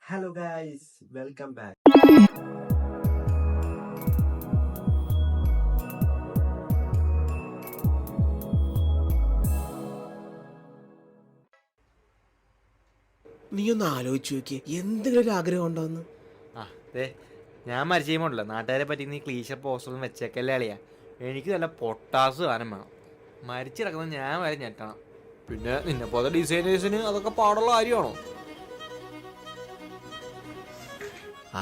Hello guys, welcome back. നീ ഒന്ന് ആലോചിച്ച് നോക്കി, എന്തെങ്കിലും ഒരു ആഗ്രഹം ഉണ്ടോന്ന്. ഞാൻ മരിച്ചു കഴിയുമ്പോണ്ടല്ലോ നാട്ടുകാരെ പറ്റി നീ ക്ലീശ പോസ്റ്റൊന്നും വെച്ചേക്കല്ലേ അളിയാ. എനിക്ക് നല്ല പൊട്ടാസ് സാധനം വേണം. മരിച്ചിടക്കുന്നത് ഞാൻ വരെ ഞെട്ടണം. പിന്നെ നിന്നെ പോലെ ഡിസൈനേഴ്സിന് അതൊക്കെ പാടുള്ള കാര്യമാണോ?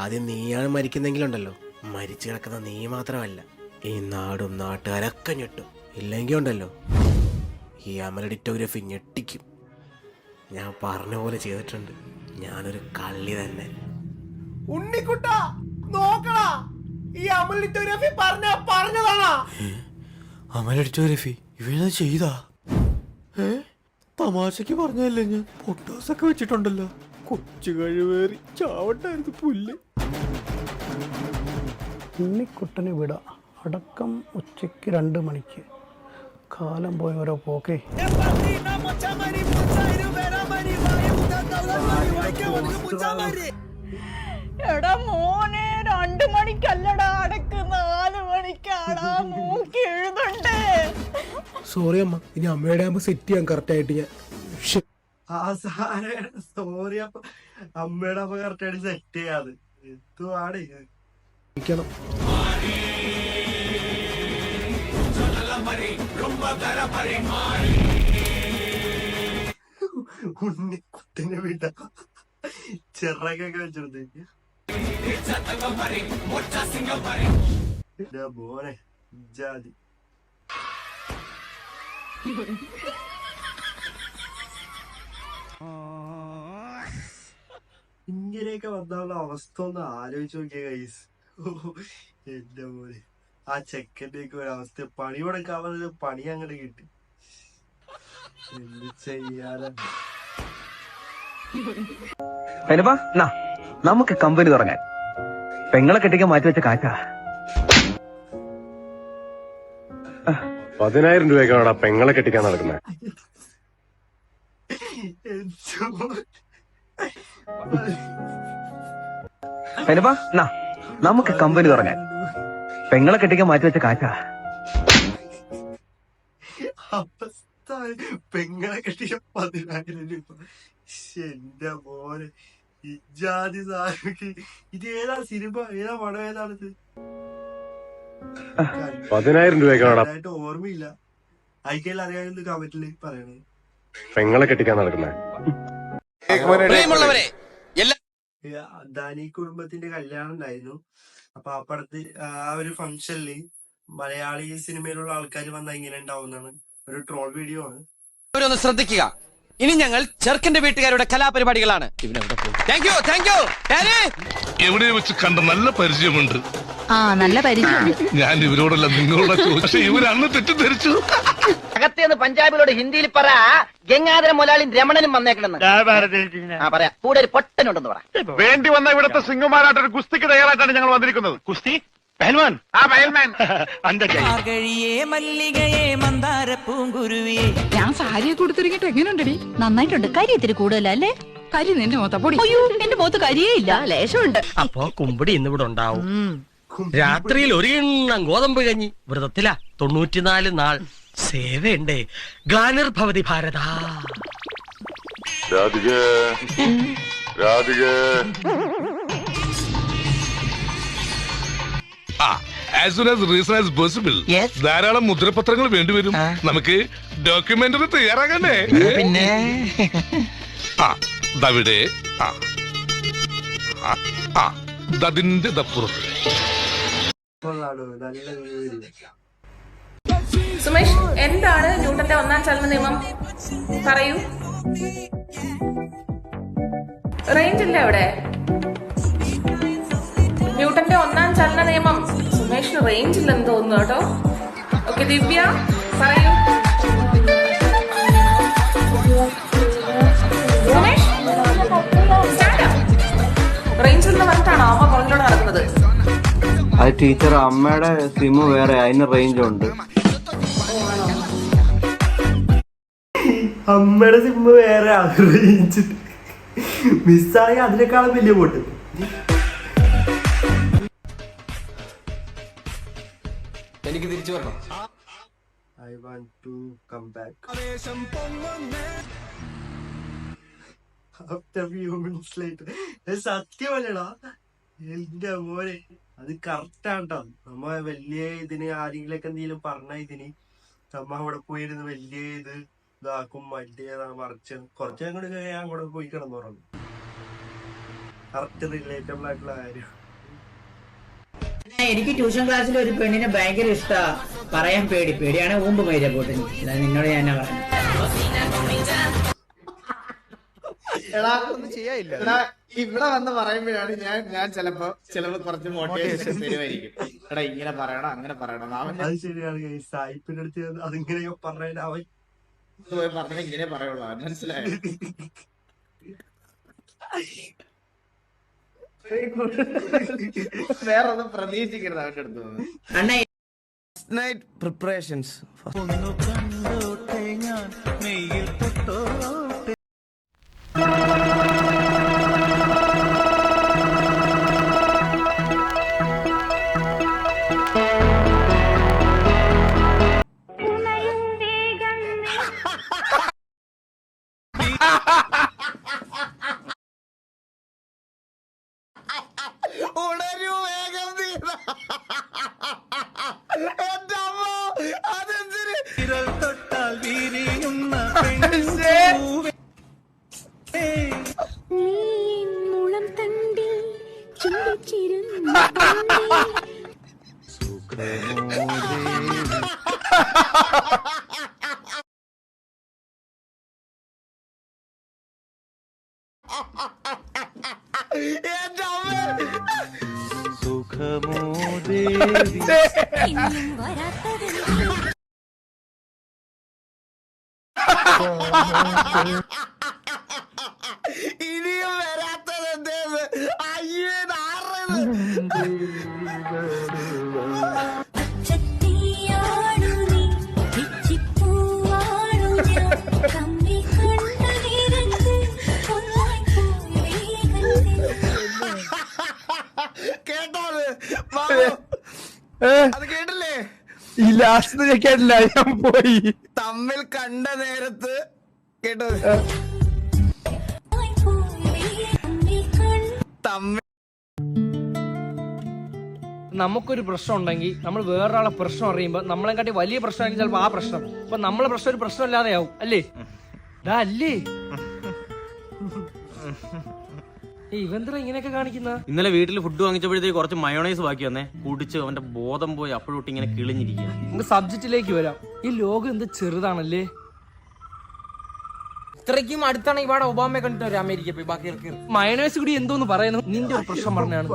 ആദ്യം നീയാണ് മരിക്കുന്നെങ്കിലുണ്ടല്ലോ, മരിച്ചു കിടക്കുന്ന നീ മാത്രമല്ല, ഈ നാടും നാട്ടുകാരൊക്കെ ഞെട്ടും. ഇല്ലെങ്കിൽ ഉണ്ടല്ലോ, ഈ അമലഡിറ്റോഗ്രഫി ഞെട്ടിക്കും. ഞാൻ പറഞ്ഞ പോലെ ചെയ്തിട്ടുണ്ട്. ഞാനൊരു കള്ളി തന്നെ. ഉണ്ണിക്കുട്ട നോക്കടാ, ഈ അമലിറ്റോഗ്രഫി പറഞ്ഞതാണാ. അമലഡിറ്റോഗ്രഫി ഇവനെ ചെയ്താ? തമാശക്ക് പറഞ്ഞല്ലേ, ഞാൻ പൊട്ടോസൊക്കെ വെച്ചിട്ടുണ്ടല്ലോ. കൊച്ചു കഴിവേറി ചാവട്ടായിരുന്നു പുല്ല്. ഉണ്ണിക്കുട്ടന് വിട, അടക്കം ഉച്ചയ്ക്ക് 2 മണിക്ക്. കാലം പോയ ഓരോ പോക്കേ. എടാ മോനെ, 2 മണിക്കല്ലടാ അടക്ക്, 4 മണിക്കാടാ. മൂക്കി എഴുതണ്ടേ? സോറി അമ്മ, ഇനി അമ്മയുടെ ആകുമ്പോ സെറ്റ് ചെയ്യാൻ കറക്റ്റ് ആയിട്ട് ഞാൻ. സോറി, അപ്പൊ അമ്മയുടെ അമ്മ കറക്റ്റായിട്ട് സെറ്റ് ചെയ്യാത് എന്തുവാണ് ഇരിക്കണം. ഉണ്ണിക്കുട്ടനെ വിട ചിറകൊക്കെ വെച്ചെടുത്തേക്ക് മോനെ ജാതി. ഇങ്ങനെയൊക്കെ വന്നാലുള്ള അവസ്ഥ ഒന്ന് ആലോചിച്ച് നോക്കിയ ഗൈസ്. എന്റെ മോനെ, ആ ചെക്കൻ്റെയൊക്കെ ഒരവസ്ഥ. പണി കൊടുക്കാൻ പറഞ്ഞത് പണി അങ്ങോട്ട് കിട്ടി. എന്ത് ചെയ്യാനാ? നമുക്ക് കമ്പനി തുടങ്ങാൻ. പെങ്ങളെ കെട്ടിക്കാൻ മാറ്റിവെച്ച കാറ്റാ. 10,000 രൂപയ്ക്കാണോടാ പെങ്ങളെ കെട്ടിക്കാൻ നടക്കുന്നത്? നമുക്ക് കമ്പനി തുടങ്ങാൻ. പെങ്ങളെ കെട്ടിക്കാൻ മാറ്റിവെച്ച കാറ്റാ. അവസ്ഥ പെങ്ങളെ കെട്ടിയ 10,000 രൂപ. എന്റെ മോനെ, ഇജാതി സാധനക്ക് ഇത് ഏതാ സിനിമ, ഏതാ പടം, ഏതാണിത്? 10,000 രൂപയ്ക്കാണോടാ ഓർമ്മയില്ല. അയക്കൽ അറിയാമെന്ന് കമന്റിൽ പറയണേ. പെങ്ങളെ കെട്ടിക്കാൻ നടക്കുന്നത്? ദാനി കുടുംബത്തിന്റെ കല്യാണം ഉണ്ടായിരുന്നു. അപ്പൊ ആ പടത്ത് ആ ഒരു ഫംഗ്ഷനില് മലയാളി സിനിമയിലുള്ള ആൾക്കാർ വന്നാൽ ഇങ്ങനെ ഉണ്ടാവുന്നതാണ്. ഒരു ട്രോൾ വീഡിയോ ആണ്. ഒന്ന് ശ്രദ്ധിക്കുക, ഇനി ഞങ്ങൾ ചെറുക്കന്റെ വീട്ടുകാരുടെ കലാപരിപാടികളാണ്. എവിടെ വെച്ച് കണ്ട നല്ല പരിചയമുണ്ട്. നല്ല പരിചയം. ഞാൻ ഇവരോടല്ല നിങ്ങളോട് ചോദിച്ചു, പക്ഷെ ഇവർ അന്ന് തെറ്റിദ്ധരിച്ചു. അകത്തേന്ന് പഞ്ചാബിലോട് ഹിന്ദിയിൽ പറ, ഗംഗാധര മുലാളിയും രമണനും വന്നേക്കണെന്ന് പറയാ. കൂടെ ഒരു പൊട്ടനുണ്ടെന്ന് പറ. വേണ്ടി വന്ന ഇവിടുത്തെ സിംഗുമാരായിട്ടൊരു കുസ്തിക്ക് തയ്യാറായിട്ടാണ് ഞങ്ങൾ വന്നിരിക്കുന്നത്. കുസ്തി പഹൽവാൻ. ഞാൻ സാരിയെ കൊടുത്തിരിക്കട്ടെ, എങ്ങനെയുണ്ടടി? നന്നായിട്ടുണ്ട്. കരി ഇത്തിരി കൂടുതലല്ലേ? കരി നിന്റെ മൊത്തം പൊടി. അയ്യോ, എന്റെ മുഖത്ത് കരിയേ ഇല്ല, ലേശമുണ്ട്. അപ്പൊ കുമ്പിടി ഇന്നിവിടെ ഉണ്ടാവും. രാത്രിയിൽ 1 കിണ്ണം ഗോതമ്പ് കഞ്ഞി. വ്രതത്തില 94 നാൾ സേവയുണ്ടേ. ഗ്ലാനിർ ഭവതി ഭാരത. As soon as reason as possible. ധാരാളം മുദ്രപത്രങ്ങൾ വേണ്ടിവരും. നമുക്ക് ഡോക്യുമെന്ററി തയ്യാറാകണ്ടേ? പിന്നെ ദവിടെ ദതിന്റെ ദപ്പുറത്ത്. നല്ല വീഡിയോ. സുമേഷ്, എന്താണ് ന്യൂട്ടന്റെ 1ാം ചലന നിയമം? പറയൂ. റേഞ്ച് ഇല്ല അവിടെ. ന്യൂട്ടന്റെ 1ാം ചലന നിയമം. സുമേഷിന് റേഞ്ച് ഇല്ലെന്ന് തോന്നുന്നു കേട്ടോ. ഓക്കെ ദിവ്യ, പറയൂ. സുമേഷ്, റേഞ്ച് എന്ന് പറഞ്ഞിട്ടാണോ അമ്മ പുറകിലൂടെ നടക്കുന്നത്? അത് ടീച്ചർ, അമ്മയുടെ സിം വേറെ, അതിന് റേഞ്ച് ഉണ്ട്. അമ്മയുടെ സിമ്മ് വേറെ, റേഞ്ച് മിസ്സായി അതിനേക്കാളും വലിയ പോട്ട്. എനിക്ക് തിരിച്ചു വരണം. I want to come back. After few minutes later. സത്യമല്ലടാ എന്റെ മോനെ, അത് കറക്റ്റ് ആട്ടോ. നമ്മ വലിയ ഇതിന് ആരെങ്കിലൊക്കെ എന്തെങ്കിലും പറഞ്ഞ ഇതിന് നമ്മ അവിടെ പോയിരുന്ന് വലിയ ഇതാക്കും, വലിയതാണ് മറിച്ച് കുറച്ച് അങ്ങോട്ട് ഞാൻ അങ്ങോട്ട് പോയി കിടന്നുറങ്ങും. കറക്റ്റ് റിലേറ്റബിൾ ആയിട്ടുള്ള കാര്യം. എനിക്ക് ട്യൂഷൻ ക്ലാസ്സിൽ ഒരു പെണ്ണിനെ ഭയങ്കര ഇഷ്ടാ. പറയാൻ പേടിയാണ് ഊമ്പ് മൈര പോട്ടിന്. നിന്നോട് ഞാൻ പറഞ്ഞു. ഇവിടെ വന്ന് പറയുമ്പോഴാണ് ഞാൻ ചിലപ്പോ കുറച്ച് മോട്ടിവേഷൻ തരുമായിരിക്കും. എടാ ഇങ്ങനെ പറയണം അങ്ങനെ പറയണം. അത് ശരിയാണ്. സായിപ്പിന്റെ അടുത്ത് അതിങ്ങനെയൊക്കെ പറഞ്ഞ അവൻ പറഞ്ഞ ഇങ്ങനെ പറയുള്ളൂ. മനസ്സിലായോ? വേറെ ഒന്നും പ്രതീക്ഷിക്കരുത് അവന്റെ അടുത്ത്. Night preparations. ഇനിയും വരാത്തത് എന്തേന്ന്? അയ്യേ കേട്ടോത് അത് കേട്ടില്ലേ? ഈ ലാസ്റ്റ് കേട്ടില്ല, ഞാൻ പോയി. തമ്മിൽ കണ്ട നേരത്ത് കേട്ടോ തമ്മിൽ നമുക്കൊരു പ്രശ്നം ഉണ്ടെങ്കിൽ നമ്മൾ വേറൊരാളെ പ്രശ്നം അറിയുമ്പോൾ നമ്മളെക്കാട്ടി വലിയ പ്രശ്നമായിരിക്കും ചിലപ്പോൾ ആ പ്രശ്നം. അപ്പൊ നമ്മളെ പ്രശ്നം ഒരു പ്രശ്നമില്ലാതെ ആവും. അല്ലേ അല്ലേ? ഇവന്താ ഇങ്ങനെയൊക്കെ കാണിക്കുന്ന? ഇന്നലെ വീട്ടിൽ ഫുഡ് വാങ്ങിച്ചപ്പോഴത്തേക്ക് കുറച്ച് മയോണൈസ് ബാക്കി വന്നേ. കുടിച്ച് അവന്റെ ബോധം പോയി അപ്പോഴൊട്ട് ഇങ്ങനെ കിളിഞ്ഞിരിക്കുക. നമുക്ക് സബ്ജക്റ്റിലേക്ക് വരാം. ഈ ലോകം എന്ത് ചെറുതാണല്ലേ. ഇത്രയ്ക്കും അടുത്താണ് ഇവിടെ ഒബാമയെ കണ്ടിട്ട് ഒരു അമേരിക്ക പോയി ബാക്കി മയോണൈസ് കൂടി എന്തോന്ന് പറയുന്നു. നിന്റെ ഒരു പ്രശ്നം പറഞ്ഞാണ്.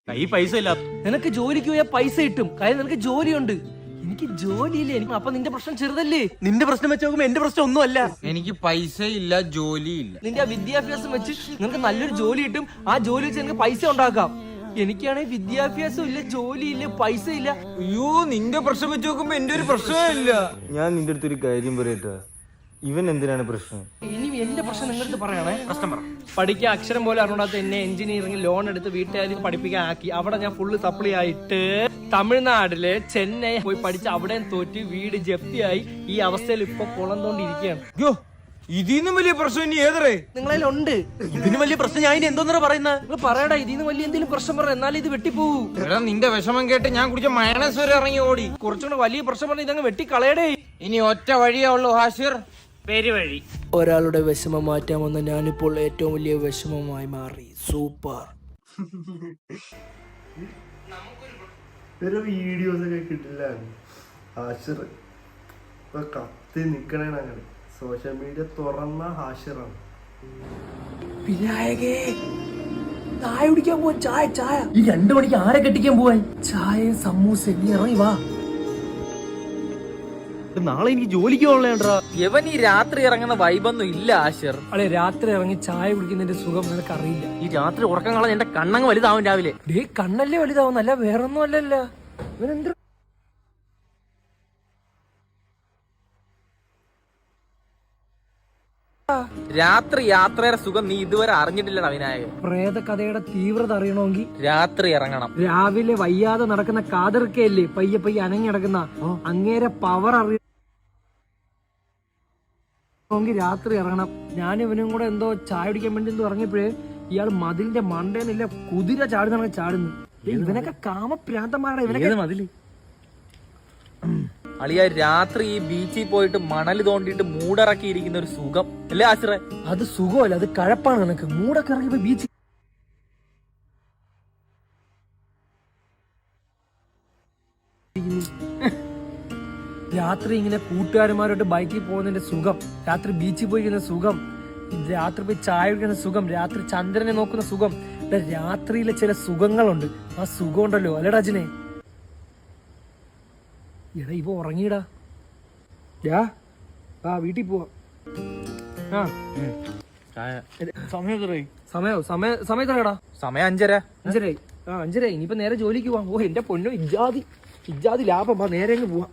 കൈ പൈസ ഇല്ല. നിനക്ക് ജോലിക്ക് പോയാൽ പൈസ കിട്ടും. കാര്യം നിനക്ക് ജോലിയുണ്ട്, എനിക്ക് ജോലിയില്ല. എനിക്ക് അപ്പൊ നിന്റെ പ്രശ്നം ചെറുതല്ലേ. നിന്റെ പ്രശ്നം വെച്ച് നോക്കുമ്പോ എന്റെ പ്രശ്നം ഒന്നുമല്ല. എനിക്ക് പൈസ ഇല്ല, ജോലിയില്ല. നിന്റെ ആ വിദ്യാഭ്യാസം വെച്ച് നിനക്ക് നല്ലൊരു ജോലി കിട്ടും. ആ ജോലി വെച്ച് നിനക്ക് പൈസ ഉണ്ടാക്കാം. എനിക്കാണെങ്കിൽ വിദ്യാഭ്യാസം ഇല്ല, ജോലിയില്ല, പൈസ ഇല്ല. അയ്യോ നിന്റെ പ്രശ്നം വെച്ച് നോക്കുമ്പോ എന്റെ ഒരു പ്രശ്നമില്ല. ഞാൻ നിന്റെ അടുത്തൊരു കാര്യം പറയട്ടെ, ഇവൻ എന്തിനാണ് പ്രശ്നം? ഇനി എന്റെ പ്രശ്നം നിങ്ങളുടെ പറയണേ. പ്രശ്നം പറ. പഠിക്കാൻ അക്ഷരം പോലെ അറിഞ്ഞാത്ത എന്നെ എഞ്ചിനീയറിംഗ് ലോൺ എടുത്ത് വീട്ടുകാർക്ക് പഠിപ്പിക്കാൻ ആക്കി. അവിടെ ഞാൻ ഫുള്ള് സപ്ലി ആയിട്ട് തമിഴ്നാട്ടില് ചെന്നൈ പോയി പഠിച്ച് അവിടെയും തോറ്റ് വീട് ജപ്തിയായി ഈ അവസ്ഥയിൽ ഇപ്പൊ കുളം തോണ്ടിരിക്കുകയാണ്. ഇതിന്നും വലിയ പ്രശ്നം ഇനി ഏതറേ നിങ്ങളതിലുണ്ട്. ഇതിന് വലിയ പ്രശ്നം ഞാൻ ഇനി എന്തോന്നാ പറയുന്നത്? നിങ്ങൾ പറയടാ, ഇതിന്ന് വലിയ എന്തെങ്കിലും പ്രശ്നം പറ, എന്നാലും ഇത് വെട്ടിപ്പോവൂ. നിന്റെ വിഷമം കേട്ട് ഞാൻ കുടിച്ച മയണസ് വരെ ഇറങ്ങി ഓടി. കുറച്ചുകൂടെ വലിയ പ്രശ്നം പറഞ്ഞ ഇതങ്ങ് വെട്ടിക്കളയടേ. ഇനി ഒറ്റ വഴിയേ ഉള്ളൂ ഹാഷിർ, പെരുവഴി. ഒരാളുടെ വിഷമം മാറ്റാമെന്ന് ഞാനിപ്പോൾ ഏറ്റവും വലിയ വിഷമമായി മാറി. സൂപ്പർ. ഒരു വീഡിയോസ് ഒക്കെ കിട്ടില്ല. ഹാഷിർ ഇപ്പൊ കത്തി നിക്കണേ. അങ്ങനെ സോഷ്യൽ മീഡിയ തുറന്ന ഹാഷിറാണ്. വിനായകേ, ചായ കുടിക്കാൻ പോവാൻ. ചായ ചായ. ഈ 2 മണിക്ക് ആരെ കെട്ടിക്കാൻ പോവാൻ? ചായ സമൂസ. നീ ഇറങ്ങി വാ. നാളെ എനിക്ക് ജോലിക്ക് പോകണേണ്ടാ. ഇവൻ ഈ രാത്രി ഇറങ്ങുന്ന വൈബൊന്നും ഇല്ല ആശിർ. അല്ലെ രാത്രി ഇറങ്ങി ചായ കുടിക്കുന്നതിന്റെ സുഖം നിനക്ക് അറിയില്ല. ഈ രാത്രി ഉറക്കം കളഞ്ഞ എന്റെ കണ്ണങ്ങ് വലുതാവും രാവിലെ. കണ്ണല്ലേ വലുതാവും, അല്ല വേറൊന്നും അല്ലല്ല. ഇവനെന്ത് രാത്രി യാത്രയുടെ സുഖം നീ ഇതുവരെ അറിഞ്ഞിട്ടില്ലടാ വിനായകൻ. പ്രേത കഥയുടെ തീവ്രത അറിയണമെങ്കിൽ രാത്രി ഇറങ്ങണം. രാവിലെ വയ്യാതെ നടക്കുന്ന കാതിർക്കയല്ലേ പയ്യെ പയ്യെ അനങ്ങി നടക്കുന്ന അങ്ങേരെ പവർ അറിയണമെങ്കിൽ രാത്രി ഇറങ്ങണം. ഞാൻ ഇവനും കൂടെ എന്തോ ചായ കുടിക്കാൻ വേണ്ടി എന്തോ ഇറങ്ങിയപ്പോഴേ ഇയാൾ മതിലിന്റെ മണ്ടേന്നില്ല കുതിര ചാടുന്ന. ഇവനൊക്കെ കാമപ്രാന്തന്മാരുടെ ഇവനൊക്കെ മതില്. അളിയ രാത്രി ഈ ബീച്ചിൽ പോയിട്ട് മണൽ തോണ്ടിയിട്ട് മൂടിറക്കിയിരിക്കുന്ന ഒരു സുഖം അല്ലേ ആശ്രയ? അത് സുഖമല്ല, അത് കഴപ്പാണ്. നിനക്ക് മൂടൊക്കെ ഇറങ്ങിയപ്പോ ബീച്ച് രാത്രി ഇങ്ങനെ കൂട്ടുകാരന്മാരോട്ട് ബൈക്കിൽ പോകുന്നതിന്റെ സുഖം, രാത്രി ബീച്ചിൽ പോയിരിക്കുന്ന സുഖം, രാത്രി പോയി ചായ കുടിക്കുന്ന സുഖം, രാത്രി ചന്ദ്രനെ നോക്കുന്ന സുഖം. രാത്രിയിലെ ചില സുഖങ്ങളുണ്ട്. ആ സുഖം ഉണ്ടല്ലോ അല്ലേടാ അജിനെ? എടാ ഇവ ഉറങ്ങിയിടാ. വീട്ടിൽ പോവാ. സമയത്തടാ സമയം 5:30. 5:30. 5:30. ഇനിയിപ്പോ നേരെ ജോലിക്ക് പോവാം. ഓ എന്റെ പൊന്നോ, ഇജാതി ലാഭം. നേരെ അങ്ങ് പോവാം.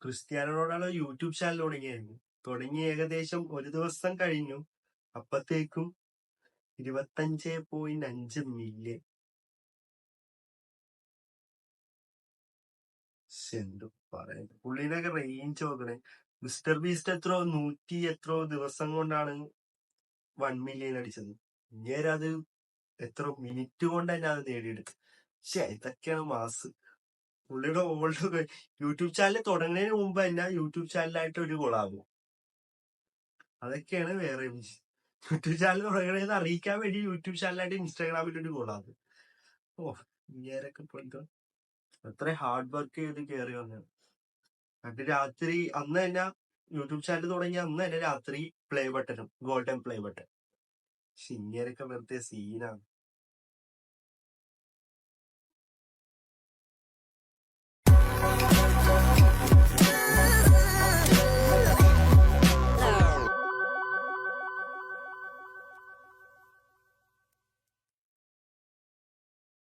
ക്രിസ്ത്യാനോ റൊണാൾഡോ യൂട്യൂബ് ചാനൽ തുടങ്ങിയായിരുന്നു. തുടങ്ങി ഏകദേശം ഒരു ദിവസം കഴിഞ്ഞു, അപ്പത്തേക്കും 25.5 മില്യൺ. എന്തു പറയാ, പുള്ളിനൊക്കെ റേഞ്ച് നോക്കണേ. മിസ്റ്റർ ബീസ്റ്റ് എത്രയോ 100 എത്രയോ ദിവസം കൊണ്ടാണ് 1 മില്യൺ അടിച്ചത്. ഇങ്ങനെ അത് എത്ര മിനിറ്റ് കൊണ്ട് തന്നെ അത് നേടിയെടുത്തു. ഇതൊക്കെയാണ് മാസ്. പുള്ളിയുടെ ഓൾഡ് യൂട്യൂബ് ചാനൽ തുടങ്ങുന്നതിന് മുമ്പ് തന്നെ യൂട്യൂബ് ചാനലായിട്ട് ഒരു കൊളാകും. അതൊക്കെയാണ് വേറെ യൂട്യൂബ് ചാനൽ തുടങ്ങണേന്ന് അറിയിക്കാൻ വേണ്ടി യൂട്യൂബ് ചാനലായിട്ട് ഇൻസ്റ്റാഗ്രാമിൽ ഒരു കൊളാകും. ഇങ്ങനെയൊക്കെ പോയിട്ട് അത്ര ഹാർഡ് വർക്ക് ചെയ്ത് കയറി വന്നത്. അത് രാത്രി അന്ന് തന്നെ യൂട്യൂബ് ചാനൽ തുടങ്ങി അന്ന് തന്നെ രാത്രി പ്ലേ ബട്ടണും ഗോൾഡൻ പ്ലേ ബട്ടൺ. ഇങ്ങനെയൊക്കെ വെറുതെ സീനാണ്.